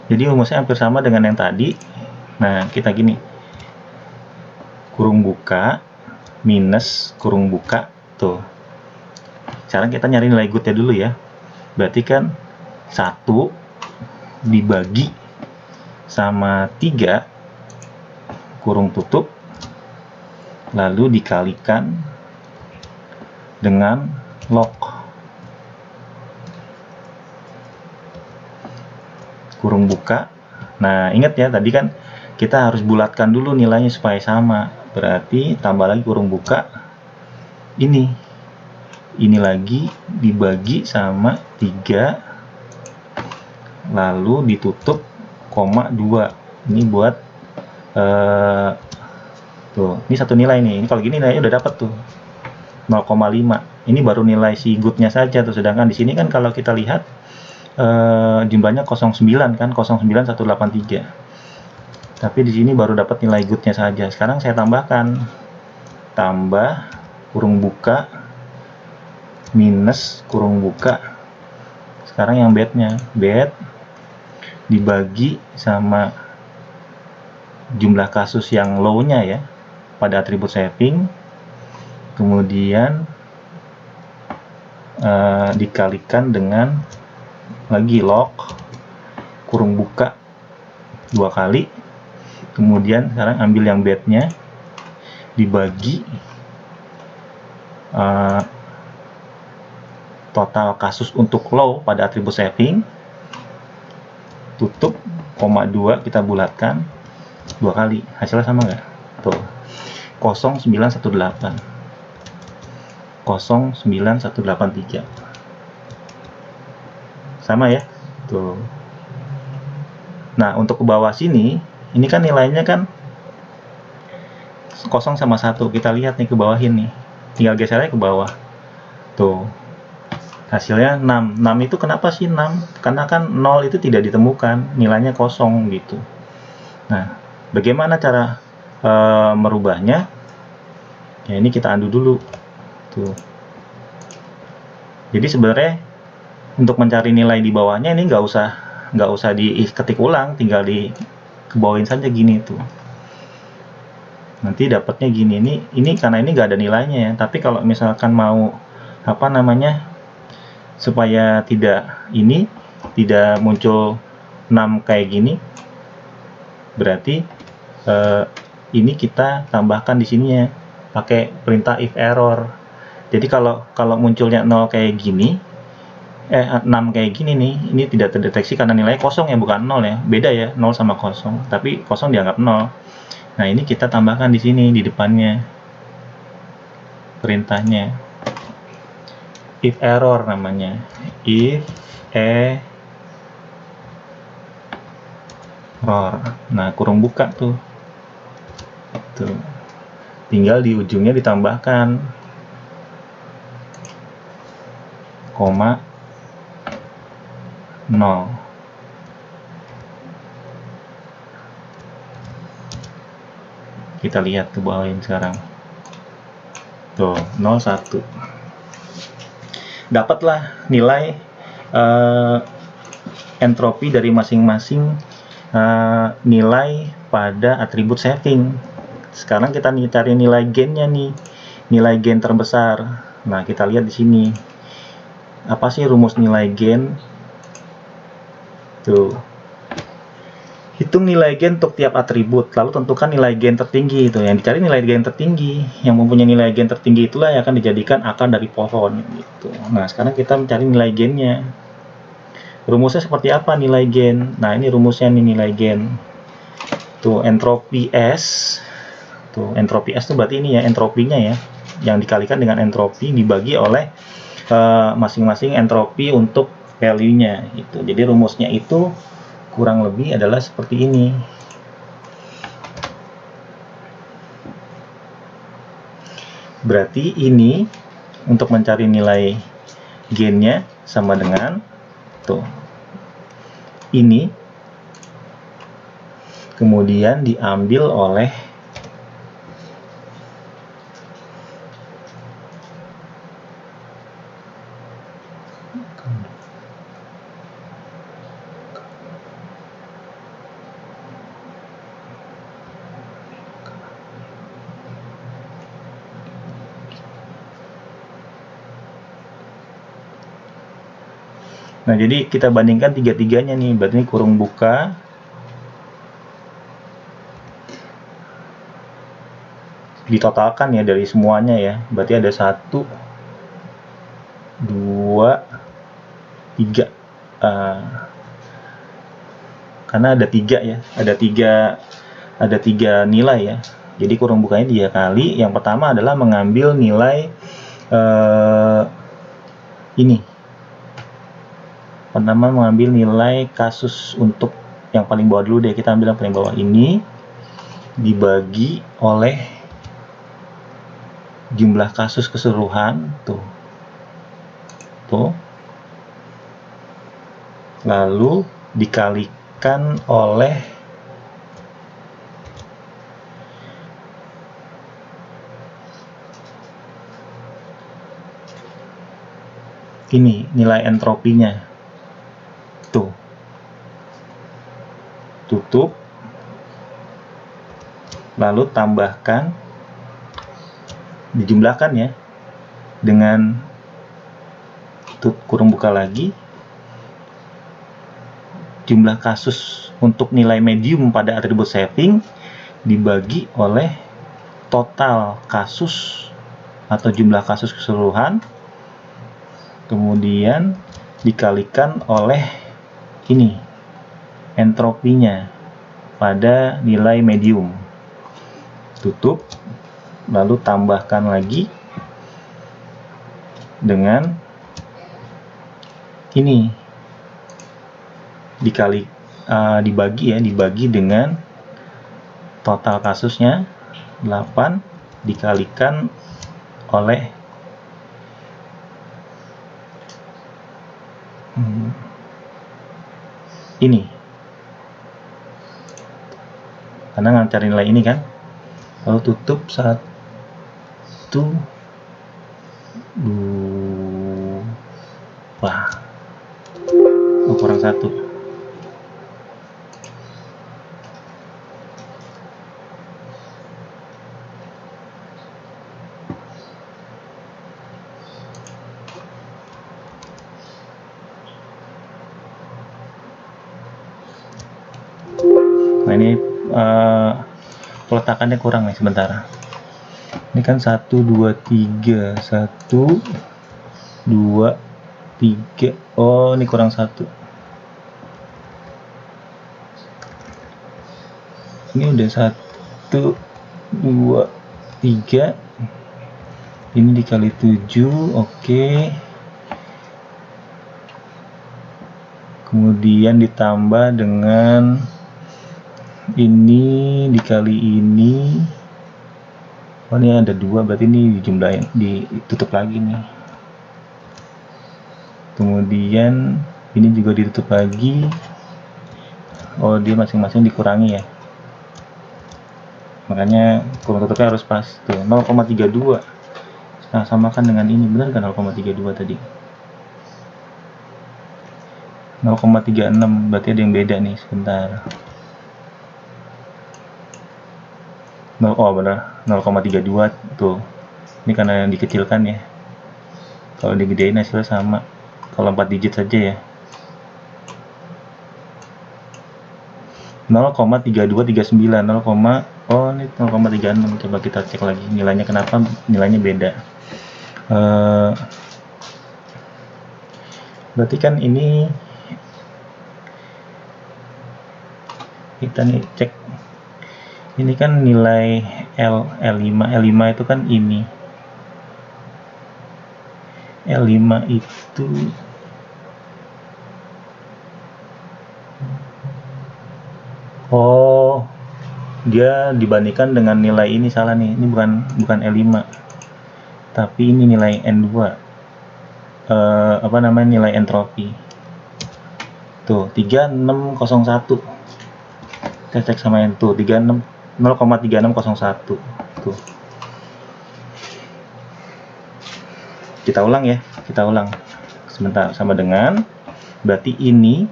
Jadi rumusnya hampir sama dengan yang tadi. Nah, kita gini. Kurung buka minus kurung buka tuh. Sekarang kita nyari nilai goodnya dulu ya. Berarti kan 1 dibagi sama 3 kurung tutup, lalu dikalikan dengan log kurung buka. Nah, ingat ya, tadi kan kita harus bulatkan dulu nilainya supaya sama. Berarti tambah lagi kurung buka, ini lagi dibagi sama 3, lalu ditutup, koma 2. Ini buat tuh, ini satu nilai nih. Ini kalau gini nilainya udah dapat tuh 0,5. Ini baru nilai si goodnya saja tuh. Sedangkan di sini kan kalau kita lihat jumlahnya 09 kan, 09183. Tapi di sini baru dapat nilai goodnya saja. Sekarang saya tambahkan, tambah kurung buka minus kurung buka. Sekarang yang badnya, bad dibagi sama jumlah kasus yang low-nya ya pada atribut saving, kemudian dikalikan dengan lagi log kurung buka 2 kali, kemudian sekarang ambil yang badnya dibagi total kasus untuk low pada atribut saving, tutup, koma 2 kita bulatkan 2 kali. Hasilnya sama nggak? Tuh, 0918 09183 sama ya tuh. Nah, untuk ke bawah sini ini kan nilainya kan 0 sama 1. Kita lihat nih ke bawah ini, tinggal geser aja ke bawah tuh, hasilnya 6. 6 itu kenapa sih 6? Karena kan 0 itu tidak ditemukan, nilainya 0 gitu. Nah, bagaimana cara merubahnya? Ya, ini kita undo dulu tuh. Jadi sebenarnya untuk mencari nilai di bawahnya ini nggak usah diketik ulang, tinggal dikebawain saja gini tuh. Nanti dapatnya gini. Ini karena ini nggak ada nilainya ya. Tapi kalau misalkan mau apa namanya, supaya tidak muncul 6 kayak gini, berarti ini kita tambahkan di sininya pakai perintah if error. Jadi kalau munculnya 0 kayak gini, 6 kayak gini nih, ini tidak terdeteksi karena nilainya 0 ya, bukan 0 ya. Beda ya, 0 sama 0. Tapi 0 dianggap 0. Nah, ini kita tambahkan di sini di depannya perintahnya. If error namanya. If error. Nah, kurung buka tuh. Tuh. Tinggal di ujungnya ditambahkan koma 0. Kita lihat ke bawahin sekarang. Tuh, 01. Dapatlah nilai entropi dari masing-masing nilai pada atribut saving. Sekarang kita cari nilai gainnya nih, nilai gain terbesar. Nah, kita lihat di sini. Apa sih rumus nilai gain? Tuh. Hitung nilai gain untuk tiap atribut, lalu tentukan nilai gain tertinggi. Itu yang dicari nilai gain tertinggi. Yang mempunyai nilai gain tertinggi itulah yang akan dijadikan akar dari pohon gitu. Nah, sekarang kita mencari nilai gainnya. Rumusnya seperti apa nilai gain? Nah, ini rumusnya nih nilai gain. Tuh, entropi S. Tuh, entropi S itu berarti ini ya entropinya ya, yang dikalikan dengan entropi dibagi oleh masing-masing entropi untuk value-nya gitu. Jadi rumusnya itu kurang lebih adalah seperti ini. Berarti ini untuk mencari nilai gainnya sama dengan tuh ini, kemudian diambil oleh Nah, jadi kita bandingkan tiga-tiganya nih, berarti ini kurung buka, ditotalkan ya dari semuanya ya, berarti ada 1, 2, 3, karena ada 3 ya, ada tiga nilai ya, jadi kurung bukanya 3 kali. Yang pertama adalah mengambil nilai ini, pertama mengambil nilai kasus untuk yang paling bawah dulu deh, kita ambil yang paling bawah ini, dibagi oleh jumlah kasus keseluruhan, tuh, lalu dikalikan oleh ini, nilai entropinya, tuh, tutup, lalu tambahkan, dijumlahkan ya, dengan kurung buka lagi, jumlah kasus untuk nilai medium pada atribut saving dibagi oleh total kasus atau jumlah kasus keseluruhan, kemudian dikalikan oleh ini, entropinya pada nilai medium, tutup, lalu tambahkan lagi dengan ini, dibagi dengan total kasusnya 8 dikalikan oleh ini, karena cari nilai ini kan, lalu tutup 1, 2, kurang 1. Nah, ini peletakannya kurang nih, sebentar. Ini kan 1, 2, 3, 1, 2, 3. Oh, ini kurang 1. Ini udah 1, 2, 3. Ini dikali 7, oke. Kemudian ditambah dengan ini dikali ini. Oh, ini ada 2, berarti ini dijumlahin, ditutup lagi nih. Kemudian ini juga ditutup lagi. Oh, dia masing-masing dikurangi ya, makanya kurung tutupnya harus pas tuh, 0,32. Nah, samakan dengan ini, benar kan 0,32 tadi? 0,36, berarti ada yang beda nih, sebentar. Oh, benar, 0,32 tuh. Ini karena yang dikecilkan ya. Kalau digedein hasilnya sama. Kalau 4 digit saja ya. 0,3239, oh ini 0,36. Coba kita cek lagi nilainya, kenapa nilainya beda. Berarti kan ini kita nih cek, ini kan nilai L5 itu kan ini, L5 itu oh, dia dibandingkan dengan nilai ini, salah nih, ini bukan L5 tapi ini nilai N2, nilai entropi tuh 3601. Kita cek sama yang tuh 0,3601 tuh. Kita ulang sebentar, sama dengan, berarti ini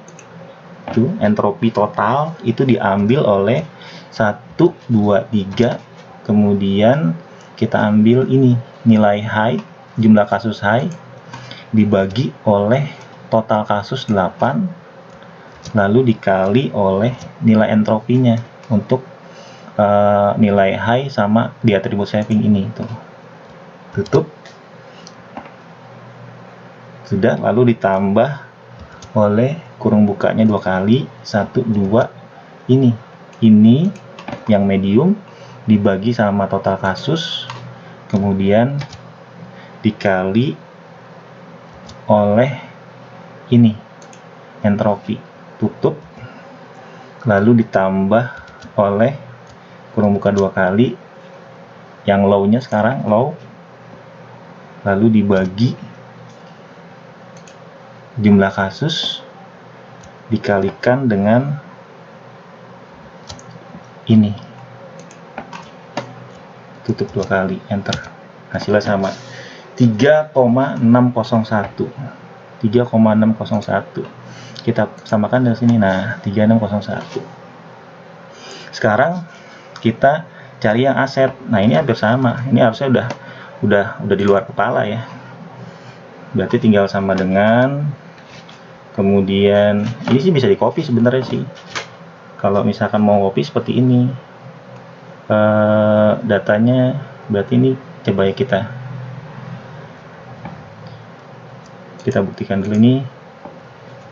tuh entropi total itu diambil oleh 1, 2, 3, kemudian kita ambil ini nilai high, jumlah kasus high dibagi oleh total kasus 8 lalu dikali oleh nilai entropinya untuk nilai high sama di atribut saving ini. Tutup. Sudah, lalu ditambah oleh kurung bukanya 2 kali, 1, 2, ini yang medium dibagi sama total kasus, kemudian dikali oleh ini entropi. Tutup, lalu ditambah oleh kurung buka 2 kali, yang low-nya sekarang low, lalu dibagi jumlah kasus dikalikan dengan ini, tutup 2 kali, enter, hasilnya sama 3,601. Kita samakan dari sini. Nah, 3601. Sekarang kita cari yang aset. Nah, ini hampir sama. Ini harusnya udah di luar kepala ya. Berarti tinggal sama dengan, kemudian ini sih bisa di copy sebenarnya sih. Kalau misalkan mau copy seperti ini, datanya berarti ini coba ya kita buktikan dulu. Ini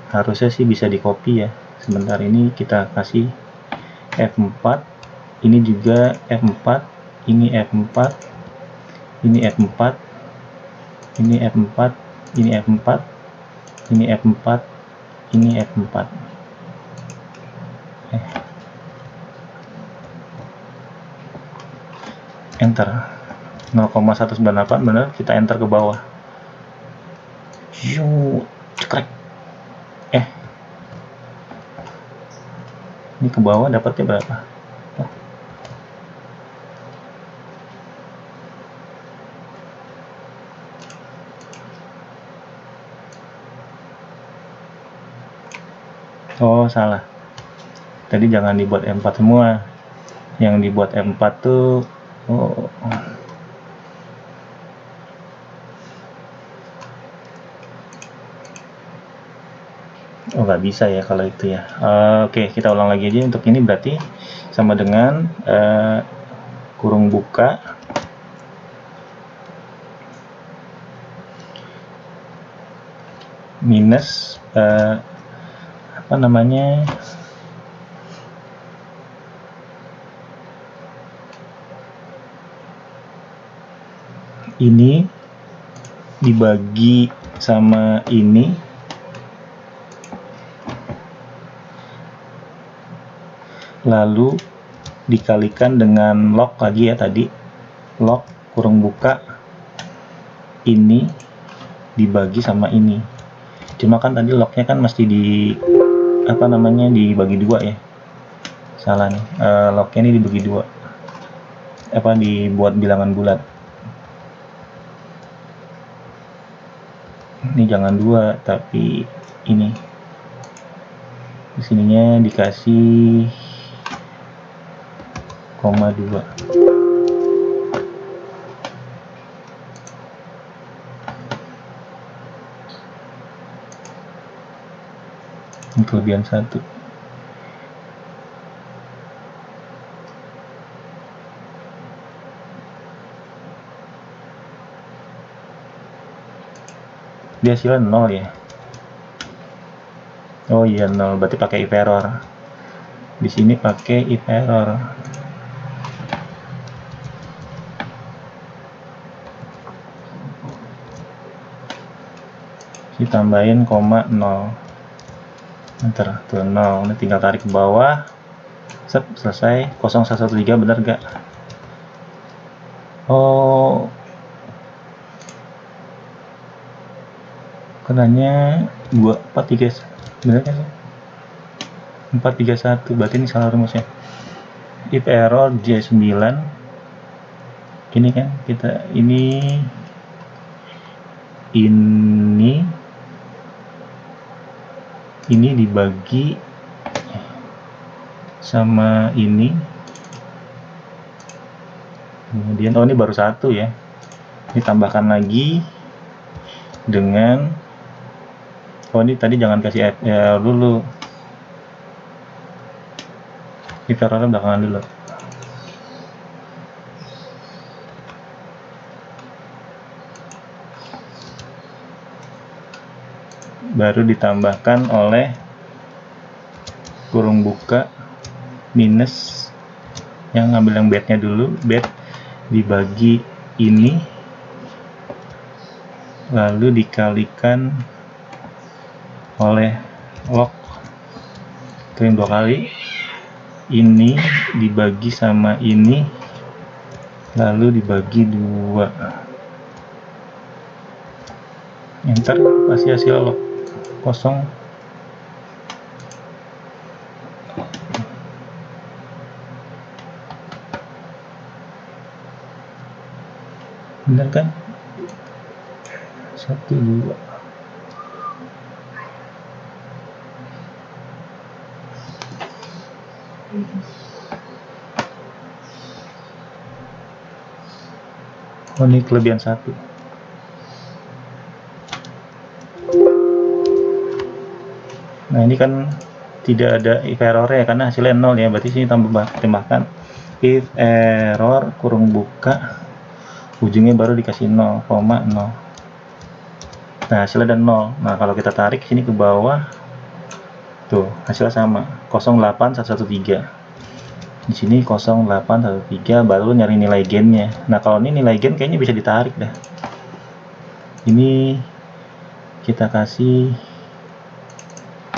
harusnya sih bisa di copy ya. Sebentar, ini kita kasih F4, ini juga F4, ini F4, ini F4, ini F4, ini F4, ini F4, ini F4. Enter 0,198, benar, kita enter ke bawah. Cekrek. Ini ke bawah dapatnya berapa? Oh, salah. Tadi jangan dibuat M4 semua. Yang dibuat M4 tuh nggak bisa ya kalau itu ya. Oke, kita ulang lagi aja. Untuk ini berarti sama dengan kurung buka minus apa namanya, ini dibagi sama ini, lalu dikalikan dengan log lagi ya, tadi log kurung buka ini dibagi sama ini. Cuma kan tadi lognya kan mesti dibagi 2 ya. Salah nih, lognya ini dibagi 2, dibuat bilangan bulat. Ini jangan 2, tapi ini di sininya dikasih koma 2. Ini kelebihan 1. Dia hasilnya 0 ya. Oh iya, 0, berarti pakai if error. Di sini pakai if error. Ditambahin koma 0. Enter, tuh 0. Ini tinggal tarik ke bawah. Selesai. 0113 benar gak? Oh, kenanya 431, bener kan sih? 431, berarti ini salah rumusnya. If error J9, ini kan kita ini dibagi sama ini, kemudian ini baru 1 ya, ditambahkan lagi dengan Oh, ini tadi jangan kasih error dulu, ini errornya belakangan dulu. Baru ditambahkan oleh kurung buka minus, yang ngambil yang bednya dulu, bed dibagi ini, lalu dikalikan oleh log, itu yang 2 kali, ini dibagi sama ini, lalu dibagi 2, enter, kasih hasil log kosong. Bener kan? 1, 2. Oh, ini kelebihan 1. Nah, ini kan tidak ada if error ya, karena hasilnya 0 ya, berarti sini tambahkan if error kurung buka ujungnya baru dikasih 0,0. Nah, hasilnya ada 0. Nah, kalau kita tarik sini ke bawah, tuh hasilnya sama, 08113. Di sini 0813, baru nyari nilai gennya. Nah, kalau ini nilai gen kayaknya bisa ditarik dah. Ini kita kasih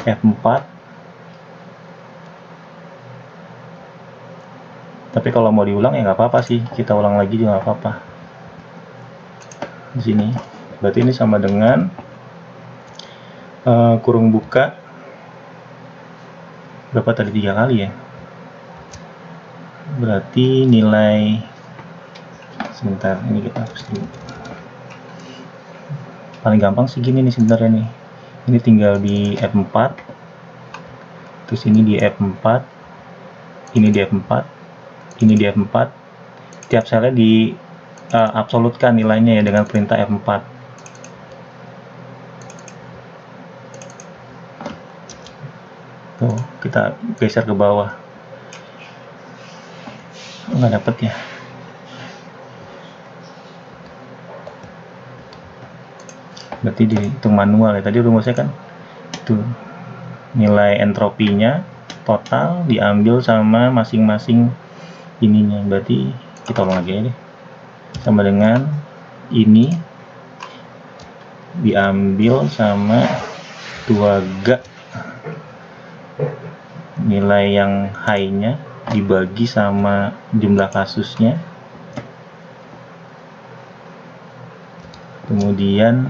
F4. Tapi kalau mau diulang ya nggak apa-apa sih, kita ulang lagi juga nggak apa-apa. Di sini, berarti ini sama dengan kurung buka berapa tadi, 3 kali ya. Berarti nilai, sebentar, ini kita hapus dulu. Paling gampang sih gini nih sebenarnya nih. Ini tinggal di F4, terus ini di F4, ini di F4, ini di F4. Tiap selnya di absolutkan nilainya ya dengan perintah F4. Tuh, kita geser ke bawah. Nggak dapet ya. Berarti dihitung manual ya. Tadi rumusnya kan tuh, nilai entropinya total diambil sama masing-masing ininya. Berarti kita ulang lagi deh. Sama dengan ini diambil sama 2G nilai yang high-nya dibagi sama jumlah kasusnya, kemudian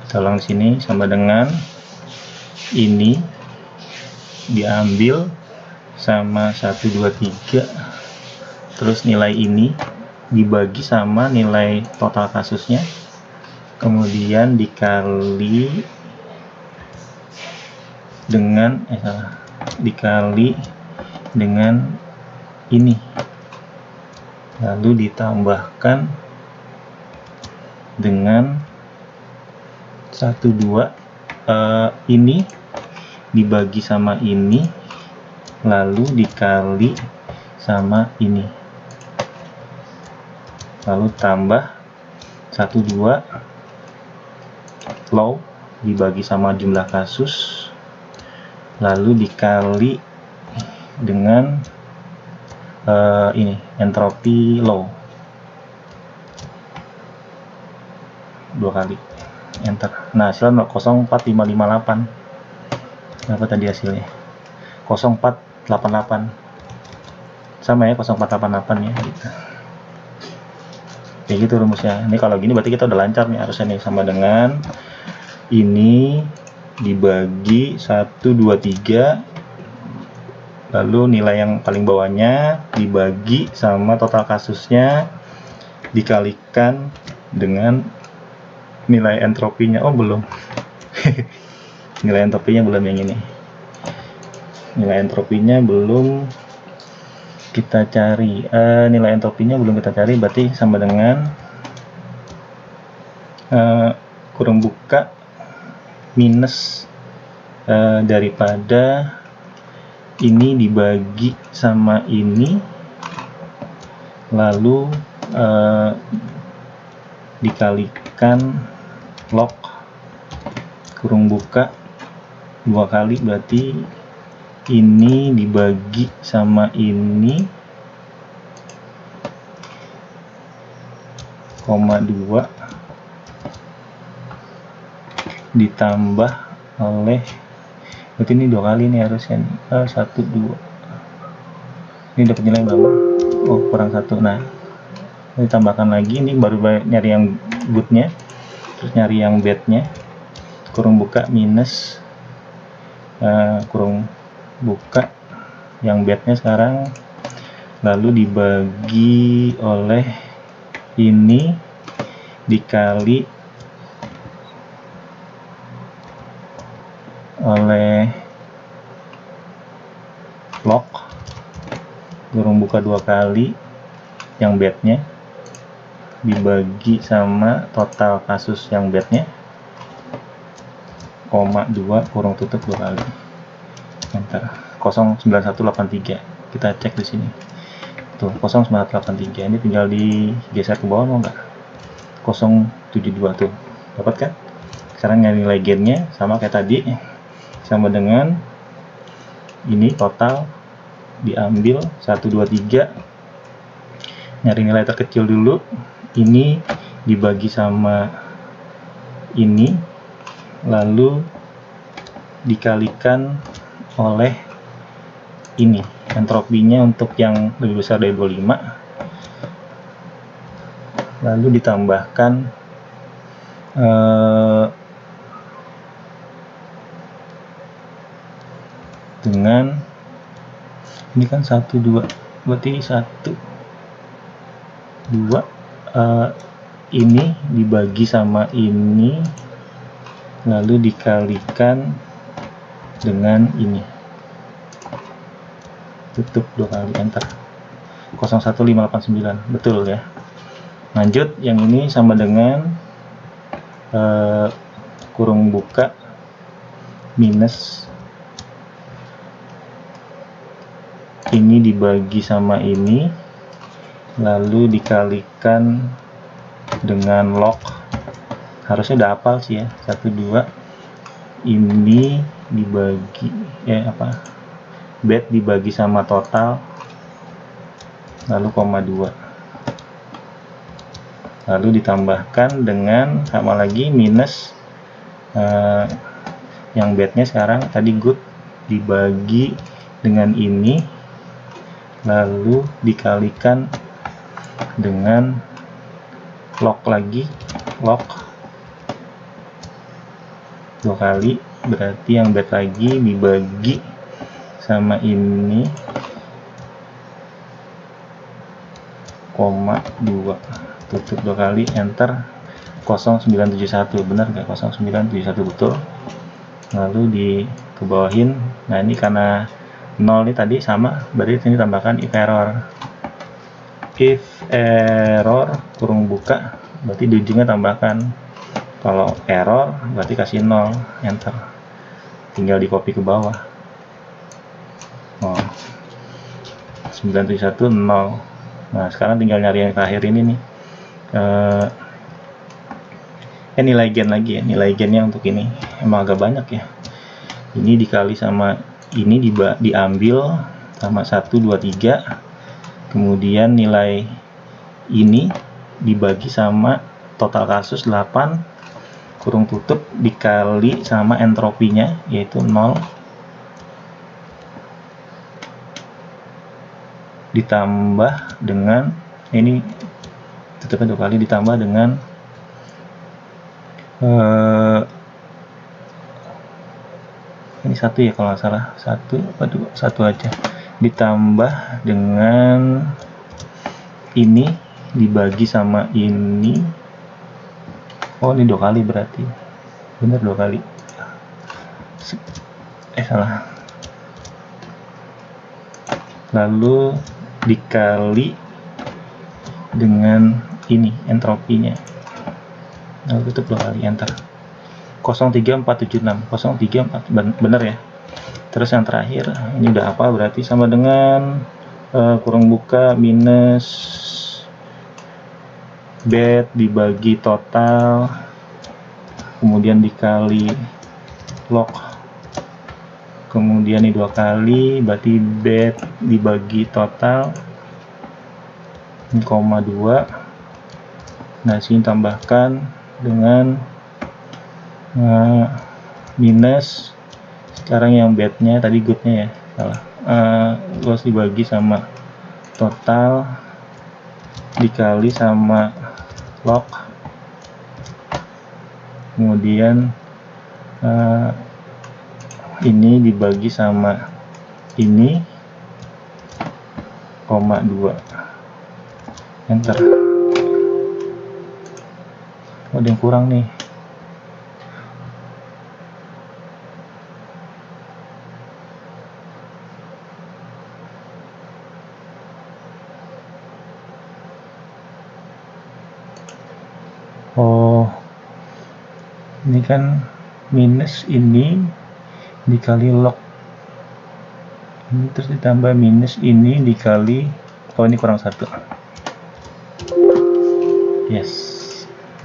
tolong di sini sama dengan ini diambil sama 1, 2, 3, terus nilai ini dibagi sama nilai total kasusnya, kemudian dikali dengan dikali dengan ini, lalu ditambahkan dengan 1, 2, ini dibagi sama ini, lalu dikali sama ini, lalu tambah 1, 2 low dibagi sama jumlah kasus, lalu dikali dengan ini entropi low, 2 kali, enter. Nah, hasilnya 0,0558. Berapa tadi hasilnya? 0488. Sama ya, 0488 ya gitu. Kayak gitu rumusnya. Ini kalau gini berarti kita udah lancar nih harusnya nih, sama dengan ini dibagi 1, 2, 3, lalu nilai yang paling bawahnya dibagi sama total kasusnya dikalikan dengan nilai entropinya. Oh belum. Nilai entropinya belum yang ini. nilai entropinya belum kita cari. Nilai entropinya belum kita cari, berarti sama dengan kurung buka minus daripada ini dibagi sama ini, lalu dikalikan log kurung buka 2 kali, berarti ini dibagi sama ini, koma 2 ditambah oleh, berarti ini 2 kali nih harusnya nih. 1, 2, ini dapat nilai berapa? Oh, kurang 1. Nah, ditambahkan lagi, ini baru nyari yang goodnya, terus nyari yang badnya, kurung buka minus kurung buka yang badnya sekarang, lalu dibagi oleh ini dikali oleh log kurung buka 2 kali yang badnya dibagi sama total kasus yang badnya, koma 2 kurung tutup 2 kali, enter. 09183 kita cek di sini tuh, 09183. Ini tinggal digeser ke bawah, mau nggak? 072 tuh, dapat kan? Sekarang nilai gennya sama kayak tadi, sama dengan ini total diambil 1, 2, 3, nyari nilai terkecil dulu, ini dibagi sama ini, lalu dikalikan oleh ini entropinya untuk yang lebih besar dari 25, lalu ditambahkan dengan ini kan 1, 2, berarti 1, 2, ini dibagi sama ini, lalu dikalikan dengan ini, tutup 2 kali, enter. 01589, betul ya. Lanjut, yang ini sama dengan kurung buka minus ini dibagi sama ini, lalu dikalikan dengan log, harusnya udah hafal sih ya, 1, 2, ini dibagi bad dibagi sama total, lalu koma 2, lalu ditambahkan dengan sama lagi minus yang badnya sekarang tadi good dibagi dengan ini, lalu dikalikan dengan log lagi, log 2 kali, berarti yang bad lagi dibagi sama ini, koma 2, tutup 2 kali, enter. 0971, benar nggak? 0971 betul. Lalu dikebawahin. Nah, ini karena 0 ini tadi sama, berarti ini tambahkan if error kurung buka, berarti di ujungnya tambahkan, kalau error berarti kasih 0, enter. Tinggal di copy ke bawah. 971 0. Nah, sekarang tinggal nyari yang terakhir ini nih, nilai gen lagi ya. Nilai gennya untuk ini emang agak banyak ya. Ini dikali sama ini diambil sama 1, 2, 3, kemudian nilai ini dibagi sama total kasus 8 kurung tutup dikali sama entropinya yaitu 0, ditambah dengan ini tutupnya 2 kali, ditambah dengan ini 1 ya kalau nggak salah, 1 apa 2, 1 aja, ditambah dengan ini dibagi sama ini, oh ini 2 kali berarti, bener 2 kali, salah, lalu dikali dengan ini entropinya, lalu tutup 2 kali, enter. 03476 034 bener ya. Terus yang terakhir ini udah apa, berarti sama dengan kurung buka minus bet dibagi total, kemudian dikali log, kemudian ini 2 kali, berarti bet dibagi total 0,2. Nah sini tambahkan dengan minus, sekarang yang bednya tadi goodnya ya salah, loss dibagi sama total dikali sama log, kemudian ini dibagi sama ini, 0,2, enter. Oh, ada yang kurang nih. Oh, ini kan minus ini dikali log ini, terus ditambah minus ini dikali, oh ini kurang 1. Yes.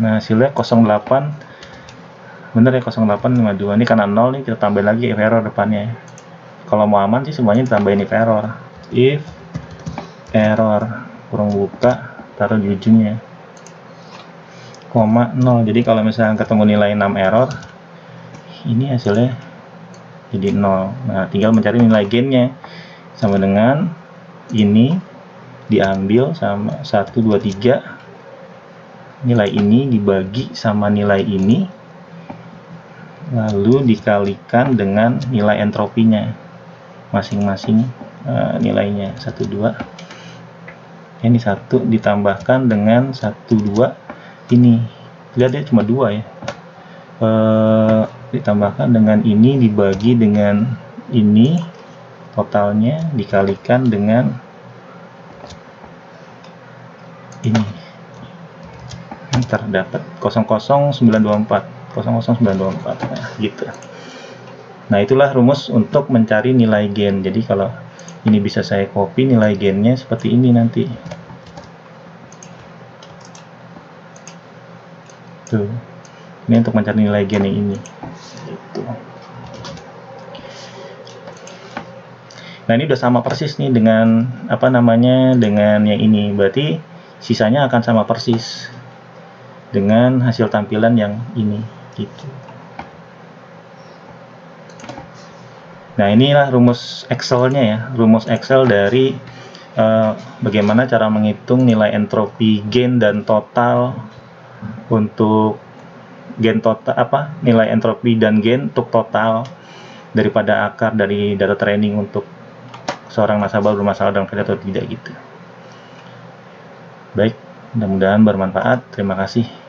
Nah hasilnya 08, bener ya, 0852. Ini karena 0 nih, kita tambahin lagi if error depannya. Kalau mau aman sih semuanya ditambahin if error. If error kurung buka, taruh di ujungnya 0. Jadi kalau misalnya ketemu nilai 6 error, ini hasilnya jadi 0. Nah tinggal mencari nilai gainnya, sama dengan ini diambil sama 1, 2, 3, nilai ini dibagi sama nilai ini, lalu dikalikan dengan nilai entropinya masing-masing, nilainya 1, 2, ini 1 ditambahkan dengan 1, 2, ini lihat ya cuma 2 ya, ditambahkan dengan ini dibagi dengan ini, totalnya dikalikan dengan ini, terdapat 00924. Nah gitu. Nah itulah rumus untuk mencari nilai gain. Jadi kalau ini bisa saya copy nilai gainnya seperti ini nanti. Tuh. Ini untuk mencari nilai gain yang ini. Gitu. Nah ini udah sama persis nih dengan apa namanya, dengan yang ini. Berarti sisanya akan sama persis dengan hasil tampilan yang ini gitu. Nah inilah rumus Excel-nya ya, rumus Excel dari bagaimana cara menghitung nilai entropi gain dan total untuk gain total, nilai entropi dan gain untuk total daripada akar dari data training untuk seorang nasabah bermasalah dalam kredit atau tidak gitu. Baik, mudah-mudahan bermanfaat. Terima kasih.